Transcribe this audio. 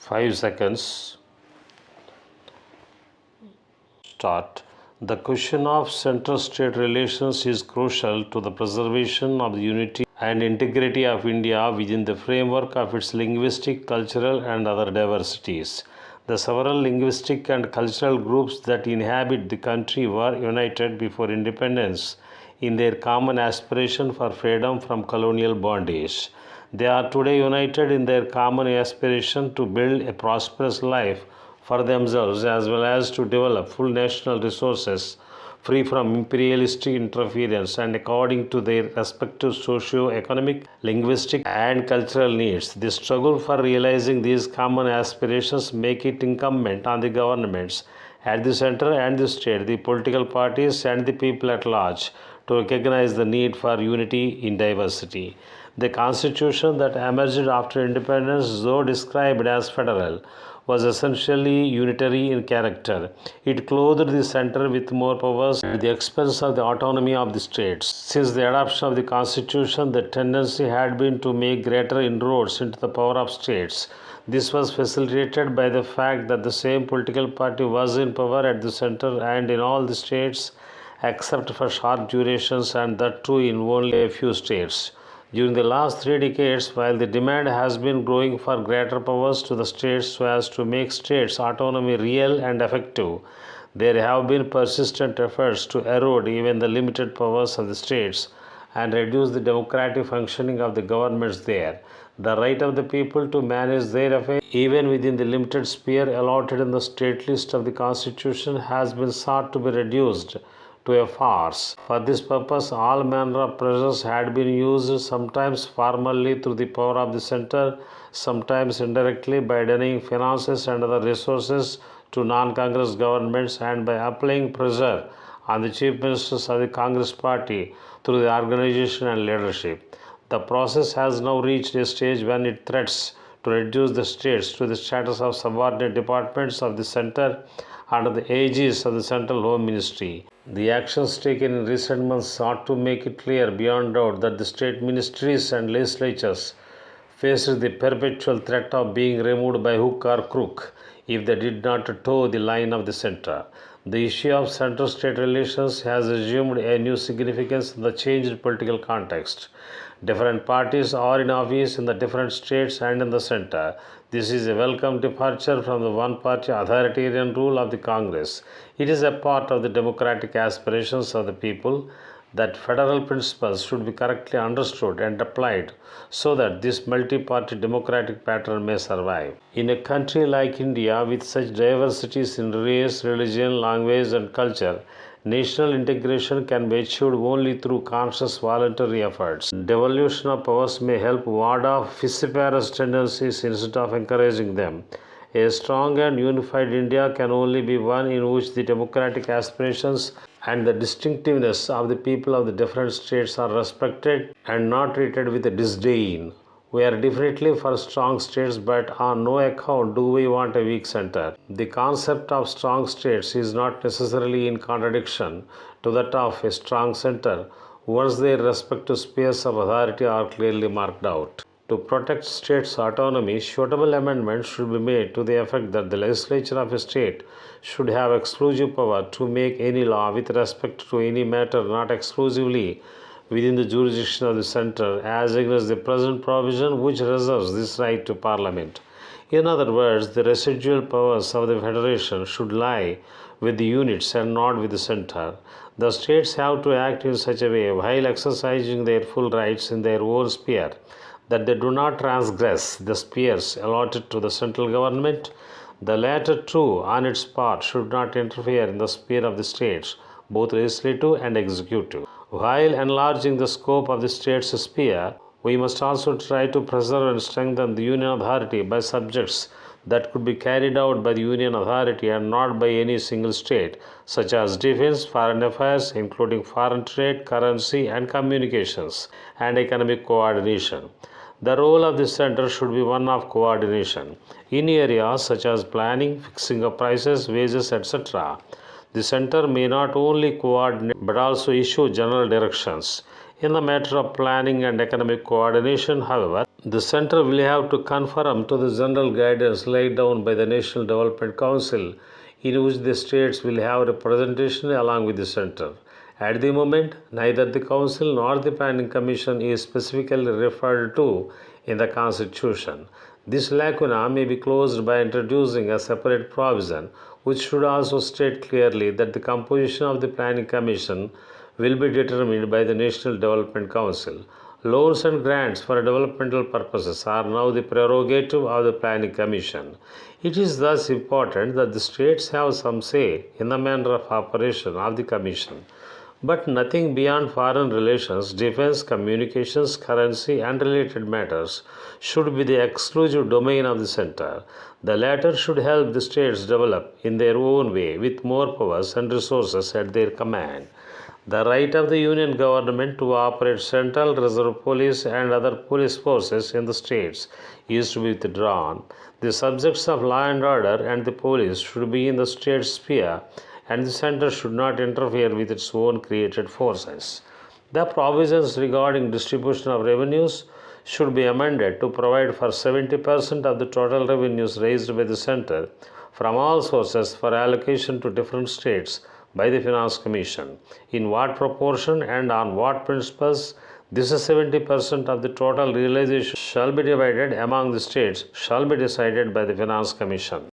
5 seconds. Start. The question of center-state relations is crucial to the preservation of the unity and integrity of India within the framework of its linguistic, cultural, and other diversities. The several linguistic and cultural groups that inhabit the country were united before independence in their common aspiration for freedom from colonial bondage. They are today united in their common aspiration to build a prosperous life for themselves as well as to develop full national resources free from imperialistic interference and according to their respective socio-economic, linguistic, and cultural needs. The struggle for realizing these common aspirations make it incumbent on the governments at the center and the state, the political parties, and the people at large to recognize the need for unity in diversity. The constitution that emerged after independence, though described as federal, was essentially unitary in character. It clothed the center with more powers at the expense of the autonomy of the states. Since the adoption of the constitution, the tendency had been to make greater inroads into the power of states. This was facilitated by the fact that the same political party was in power at the center and in all the states except for short durations, and that too in only a few states. During the last 3 decades, while the demand has been growing for greater powers to the states so as to make states' autonomy real and effective, there have been persistent efforts to erode even the limited powers of the states and reduce the democratic functioning of the governments there. The right of the people to manage their affairs, even within the limited sphere allotted in the state list of the Constitution, has been sought to be reduced to a farce. For this purpose, all manner of pressures had been used, sometimes formally through the power of the center, sometimes indirectly by denying finances and other resources to non-Congress governments and by applying pressure on the chief ministers of the Congress party through the organization and leadership. The process has now reached a stage when it threats to reduce the states to the status of subordinate departments of the center under the aegis of the Central Home Ministry. The actions taken in recent months ought to make it clear beyond doubt that the state ministries and legislatures faced the perpetual threat of being removed by hook or crook if they did not toe the line of the center. The issue of center-state relations has assumed a new significance in the changed political context. Different parties are in office in the different states and in the center. This is a welcome departure from the one-party authoritarian rule of the Congress. It is a part of the democratic aspirations of the people that federal principles should be correctly understood and applied so that this multi-party democratic pattern may survive. In a country like India, with such diversities in race, religion, language, and culture, national integration can be achieved only through conscious voluntary efforts. Devolution of powers may help ward off vociferous tendencies instead of encouraging them. A strong and unified India can only be one in which the democratic aspirations and the distinctiveness of the people of the different states are respected and not treated with disdain. We are definitely for strong states, but on no account do we want a weak center. The concept of strong states is not necessarily in contradiction to that of a strong center once their respective spheres of authority are clearly marked out. To protect states' autonomy, suitable amendments should be made to the effect that the legislature of a state should have exclusive power to make any law with respect to any matter not exclusively within the jurisdiction of the center, as against the present provision which reserves this right to Parliament. In other words, the residual powers of the Federation should lie with the units and not with the center. The states have to act in such a way while exercising their full rights in their own sphere that they do not transgress the spheres allotted to the central government. The latter, too, on its part, should not interfere in the sphere of the states, both legislative and executive. While enlarging the scope of the state's sphere, we must also try to preserve and strengthen the union authority by subjects that could be carried out by the union authority and not by any single state, such as defense, foreign affairs, including foreign trade, currency and communications, and economic coordination. The role of the center should be one of coordination in areas such as planning, fixing of prices, wages, etc. The center may not only coordinate but also issue general directions. In the matter of planning and economic coordination, however, the Centre will have to conform to the general guidance laid down by the National Development Council, in which the states will have representation along with the Centre. At the moment, neither the Council nor the Planning Commission is specifically referred to in the Constitution. This lacuna may be closed by introducing a separate provision, which should also state clearly that the composition of the Planning Commission will be determined by the National Development Council. Loans and grants for developmental purposes are now the prerogative of the Planning Commission. It is thus important that the states have some say in the manner of operation of the Commission. But nothing beyond foreign relations, defense, communications, currency, and related matters should be the exclusive domain of the Centre. The latter should help the states develop in their own way with more powers and resources at their command. The right of the Union government to operate Central Reserve Police and other police forces in the states is to be withdrawn. The subjects of law and order and the police should be in the state sphere, and the Centre should not interfere with its own created forces. The provisions regarding distribution of revenues should be amended to provide for 70% of the total revenues raised by the Centre from all sources for allocation to different states by the Finance Commission. In what proportion and on what principles this 70% of the total realization shall be divided among the states shall be decided by the Finance Commission.